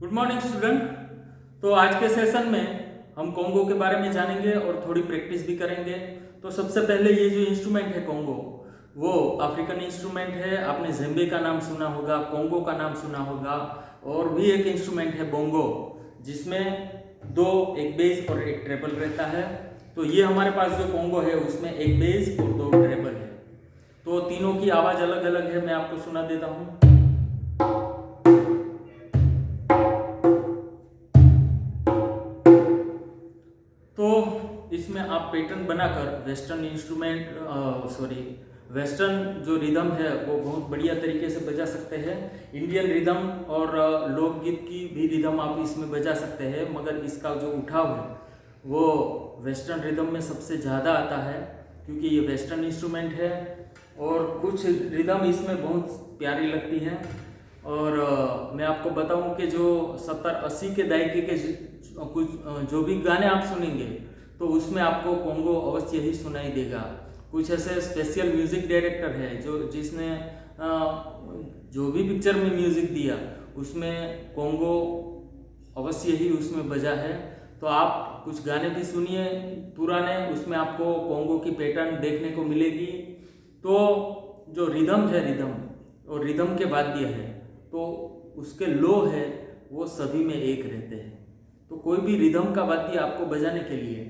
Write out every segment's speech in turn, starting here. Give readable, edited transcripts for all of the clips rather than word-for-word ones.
Good morning student. तो आज के सेशन में हम कॉन्गो के बारे में जानेंगे और थोड़ी प्रैक्टिस भी करेंगे। तो सबसे पहले ये जो इंस्ट्रूमेंट है कॉन्गो, वो अफ्रीकन इंस्ट्रूमेंट है। आपने जेम्बे का नाम सुना होगा, कॉन्गो का नाम सुना होगा, और भी एक इंस्ट्रूमेंट है बोंगो, जिसमें एक बेस और एक ट्रेबल रहता है। तो ये हमारे पास जो कॉन्गो है उसमें एक बेस और दो ट्रेबल है। तो तीनों की आवाज़ अलग अलग है, मैं आपको सुना देता हूँ। तो इसमें आप पैटर्न बनाकर वेस्टर्न जो रिदम है वो बहुत बढ़िया तरीके से बजा सकते हैं। इंडियन रिदम और लोकगीत की भी रिदम आप इसमें बजा सकते हैं, मगर इसका जो उठाव है वो वेस्टर्न रिदम में सबसे ज़्यादा आता है, क्योंकि ये वेस्टर्न इंस्ट्रूमेंट है। और कुछ रिदम इसमें बहुत प्यारी लगती हैं। और मैं आपको बताऊं कि जो 70-80 के दायके के कुछ जो भी गाने आप सुनेंगे तो उसमें आपको कॉन्गो अवश्य ही सुनाई देगा। कुछ ऐसे स्पेशल म्यूजिक डायरेक्टर है जिसने जो भी पिक्चर में म्यूजिक दिया उसमें कॉन्गो अवश्य ही उसमें बजा है। तो आप कुछ गाने भी सुनिए पुराने, उसमें आपको कॉन्गो की पैटर्न देखने को मिलेगी। तो जो रिदम है, रिदम और रिदम के वाद्य है, तो उसके लो है वो सभी में एक रहते हैं। तो कोई भी रिदम का वाद्य आपको बजाने के लिए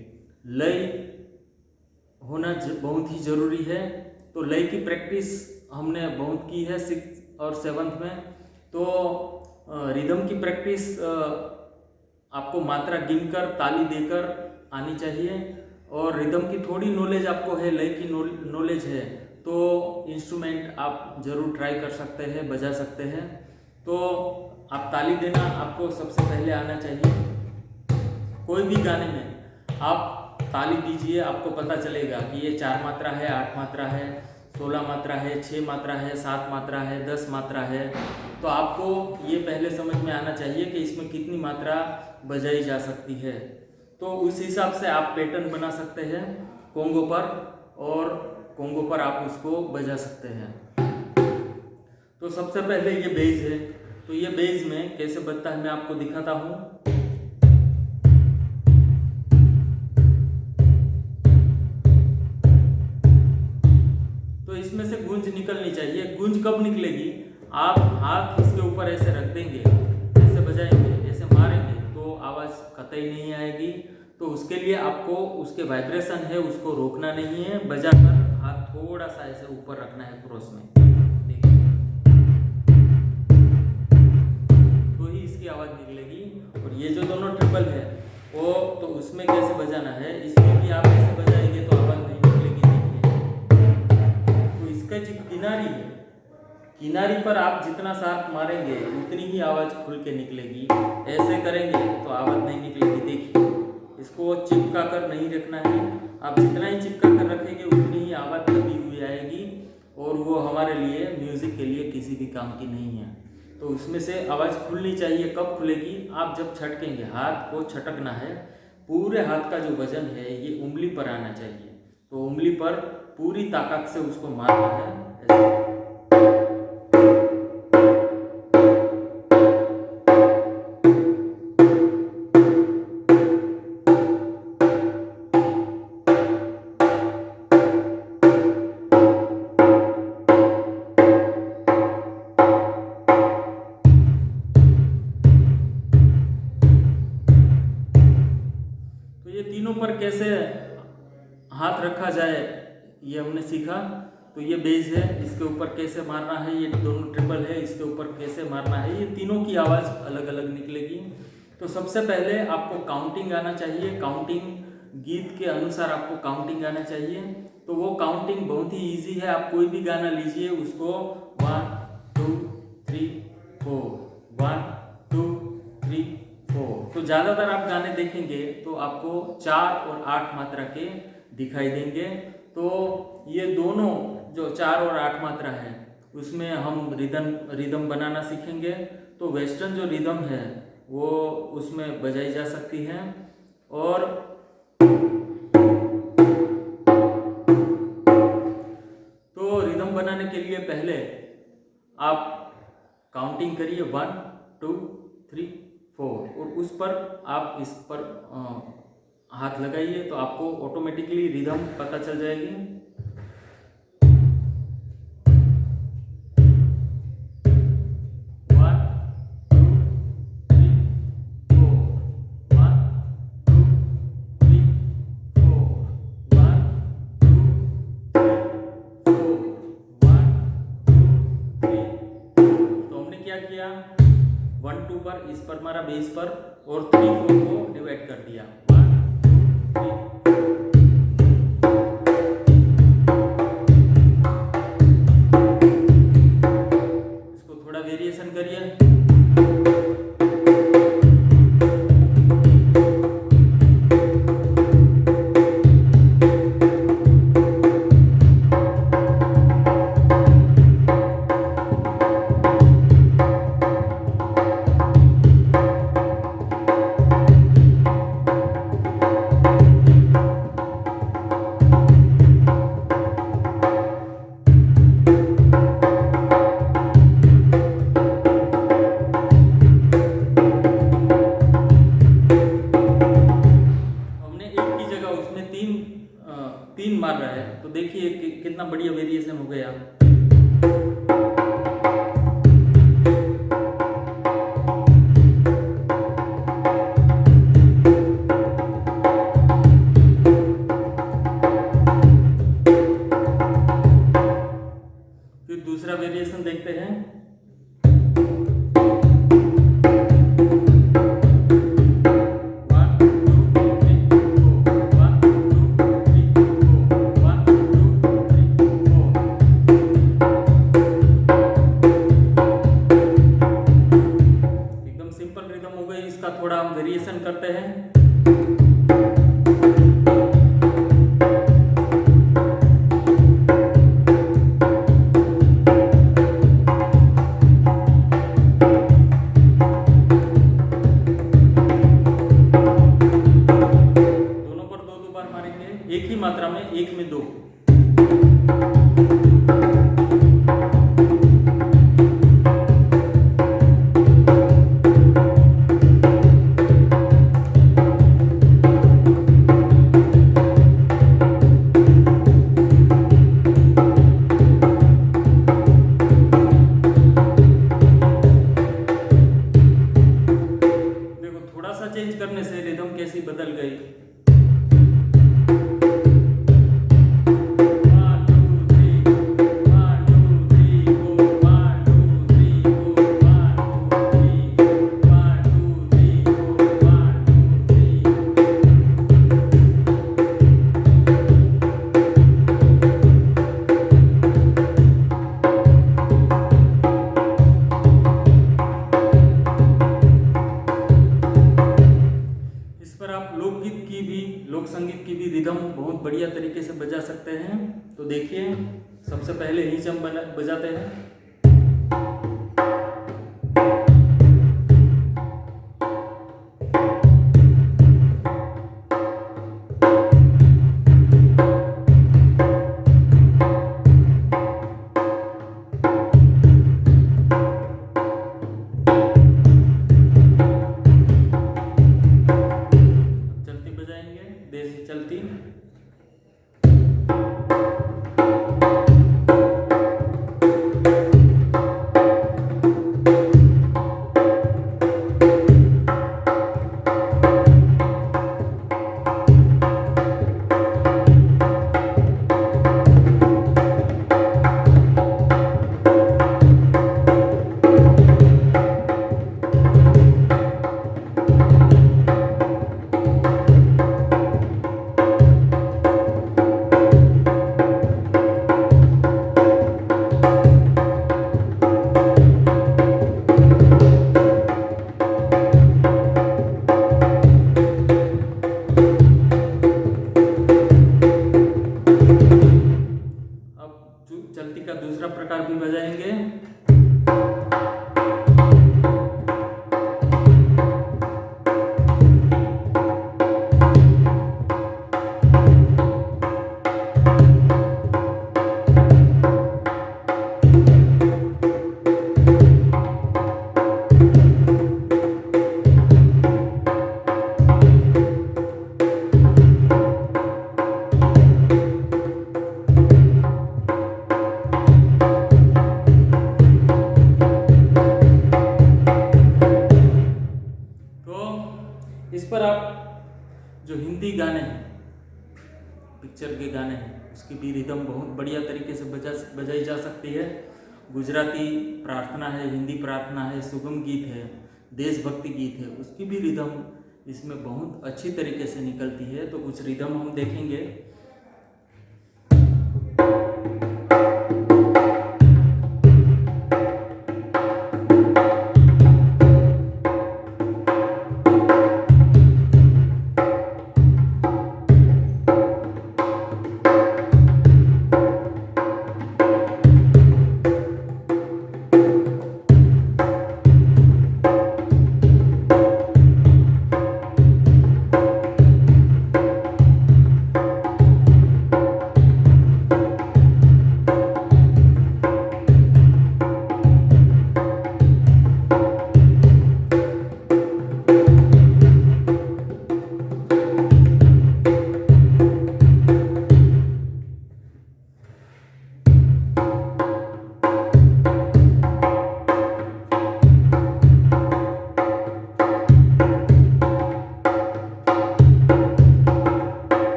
लय होना बहुत ही ज़रूरी है। तो लय की प्रैक्टिस हमने बहुत की है 6th और 7th में। तो रिदम की प्रैक्टिस आपको मात्रा गिनकर ताली देकर आनी चाहिए, और रिदम की थोड़ी नॉलेज आपको है, लय की नॉलेज है, तो इंस्ट्रूमेंट आप ज़रूर ट्राई कर सकते हैं, बजा सकते हैं। तो आप ताली देना आपको सबसे पहले आना चाहिए। कोई भी गाने में आप ताली दीजिए, आपको पता चलेगा कि ये 4 मात्रा है, 8 मात्रा है, 16 मात्रा है, 6 मात्रा है, 7 मात्रा है, 10 मात्रा है। तो आपको ये पहले समझ में आना चाहिए कि इसमें कितनी मात्रा बजाई जा सकती है। तो उस हिसाब से आप पैटर्न बना सकते हैं कॉन्गो पर, और कॉन्गो पर आप उसको बजा सकते हैं। तो सबसे पहले ये बेस है, तो ये बेस में कैसे बजता है मैं आपको दिखाता हूँ। तो इसमें से गूंज निकलनी चाहिए। गूंज कब निकलेगी? आप हाथ इसके ऊपर ऐसे रख देंगे, ऐसे बजाएंगे, ऐसे मारेंगे तो आवाज़ कतई नहीं आएगी। तो उसके लिए आपको उसके वाइब्रेशन है उसको रोकना नहीं है, बजाकर हाथ थोड़ा सा ऐसे ऊपर रखना है क्रॉस में, तो ही इसकी आवाज़ निकलेगी। और ये जो दोनों ट्रिपल है वो तो उसमें कैसे बजाना है, इसमें भी आप ऐसे बजाएंगे तो आवाज़ नहीं निकलेगी। देखिए, तो इसका जो किनारी है, किनारी पर आप जितना साथ मारेंगे उतनी ही आवाज़ खुल के निकलेगी। ऐसे करेंगे तो आवाज़ नहीं निकलेगी। देखिए, इसको चिपका कर नहीं रखना है। आप जितना ही चिपका कर रखेंगे उतनी ही आवाज़ दबी हुई आएगी, और वो हमारे लिए म्यूज़िक के लिए किसी भी काम की नहीं है। तो उसमें से आवाज़ खुलनी चाहिए। कब खुलेगी? आप जब छटकेंगे, हाथ को छटकना है। पूरे हाथ का जो वजन है ये उंगली पर आना चाहिए। तो उंगली पर पूरी ताकत से उसको मारना है ऐसे। ये तीनों पर कैसे हाथ रखा जाए ये हमने सीखा। तो ये बेस है, इसके ऊपर कैसे मारना है, ये दोनों ट्रिपल है, इसके ऊपर कैसे मारना है, ये तीनों की आवाज़ अलग अलग निकलेगी। तो सबसे पहले आपको काउंटिंग आना चाहिए। काउंटिंग गीत के अनुसार आपको काउंटिंग आना चाहिए। तो वो काउंटिंग बहुत ही ईजी है। आप कोई भी गाना लीजिए, उसको 1 2 3 4, 1 2 3 4। तो ज़्यादातर आप गाने देखेंगे तो आपको 4 और 8 मात्रा के दिखाई देंगे। तो ये दोनों जो 4 और 8 मात्रा है उसमें हम रिदम बनाना सीखेंगे। तो वेस्टर्न जो रिदम है वो उसमें बजाई जा सकती है। और तो रिदम बनाने के लिए पहले आप काउंटिंग करिए 1 2 3 4 और उस पर आप इस पर हाथ लगाइए तो आपको ऑटोमेटिकली रिदम पता चल जाएगी। 1 2 3 4 1 2 3 4 1 2 3 4 1 2 3 4। तो हमने क्या किया, 1 2 पर इस पर मारा बेस पर और 3 4 को डिवाइड कर दिया। 1 2 3 इसको थोड़ा वेरिएशन करिए। तीन मार रहा है तो देखिए कितना बढ़िया वेरिएशन हो गया। फिर दूसरा वेरिएशन देखते हैं। इसका थोड़ा हम वेरिएशन करते हैं। दोनों पर दो बार मारेंगे, एक ही मात्रा में, एक में दो। चेंज करने से रिदम कैसी बदल गई। 1 2 3 1 2 3 4 1 2 3 4 1 2 3 1 2 3 4 1 2 लोकगीत की भी, लोक संगीत की भी रिदम बहुत बढ़िया तरीके से बजा सकते हैं। तो देखिए, सबसे पहले नीचे हम बजाते हैं। देसी चलती। हिंदी गाने हैं, पिक्चर के गाने हैं, उसकी भी रिदम बहुत बढ़िया तरीके से बजाई जा सकती है। गुजराती प्रार्थना है, हिंदी प्रार्थना है, सुगम गीत है, देशभक्ति गीत है, उसकी भी रिदम इसमें बहुत अच्छी तरीके से निकलती है। तो कुछ रिदम हम देखेंगे।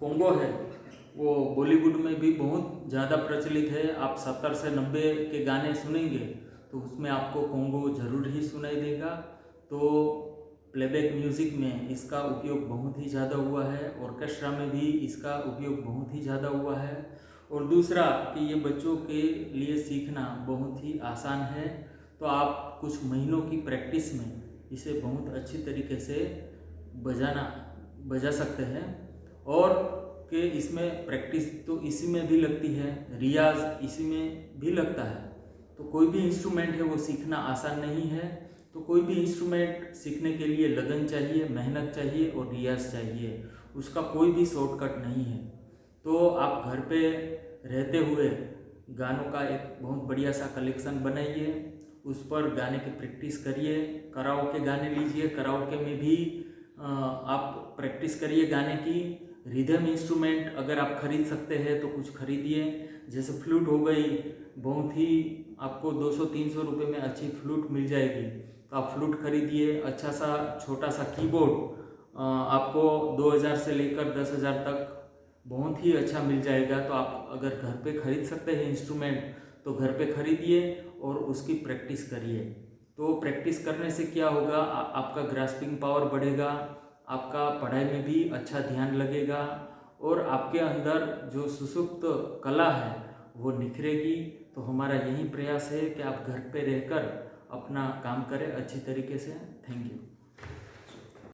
कोंगो है वो बॉलीवुड में भी बहुत ज़्यादा प्रचलित है। आप 70 से 90 के गाने सुनेंगे तो उसमें आपको कोंगो ज़रूर ही सुनाई देगा। तो प्लेबैक म्यूज़िक में इसका उपयोग बहुत ही ज़्यादा हुआ है, ऑर्केस्ट्रा में भी इसका उपयोग बहुत ही ज़्यादा हुआ है। और दूसरा कि ये बच्चों के लिए सीखना बहुत ही आसान है। तो आप कुछ महीनों की प्रैक्टिस में इसे बहुत अच्छी तरीके से बजा सकते हैं। और कि इसमें प्रैक्टिस तो इसी में भी लगती है, रियाज इसी में भी लगता है। तो कोई भी इंस्ट्रूमेंट है वो सीखना आसान नहीं है। तो कोई भी इंस्ट्रूमेंट सीखने के लिए लगन चाहिए, मेहनत चाहिए और रियाज चाहिए, उसका कोई भी शॉर्टकट नहीं है। तो आप घर पे रहते हुए गानों का एक बहुत बढ़िया सा कलेक्शन बनाइए, उस पर गाने की प्रैक्टिस करिए, कराओके गाने लीजिए, कराओके में भी आप प्रैक्टिस करिए गाने की। रिदम इंस्ट्रूमेंट अगर आप खरीद सकते हैं तो कुछ खरीदिए, जैसे फ्लूट हो गई, बहुत ही आपको 200-300 रुपये में अच्छी फ्लूट मिल जाएगी, तो आप फ्लूट खरीदिए। अच्छा सा छोटा सा कीबोर्ड आपको 2000 से लेकर 10,000 तक बहुत ही अच्छा मिल जाएगा। तो आप अगर घर पे खरीद सकते हैं इंस्ट्रूमेंट तो घर पे खरीदिए और उसकी प्रैक्टिस करिए। तो प्रैक्टिस करने से क्या होगा, आपका ग्रास्पिंग पावर बढ़ेगा, आपका पढ़ाई में भी अच्छा ध्यान लगेगा और आपके अंदर जो सुसुप्त कला है वो निखरेगी। तो हमारा यही प्रयास है कि आप घर पे रहकर अपना काम करें अच्छी तरीके से। Thank you.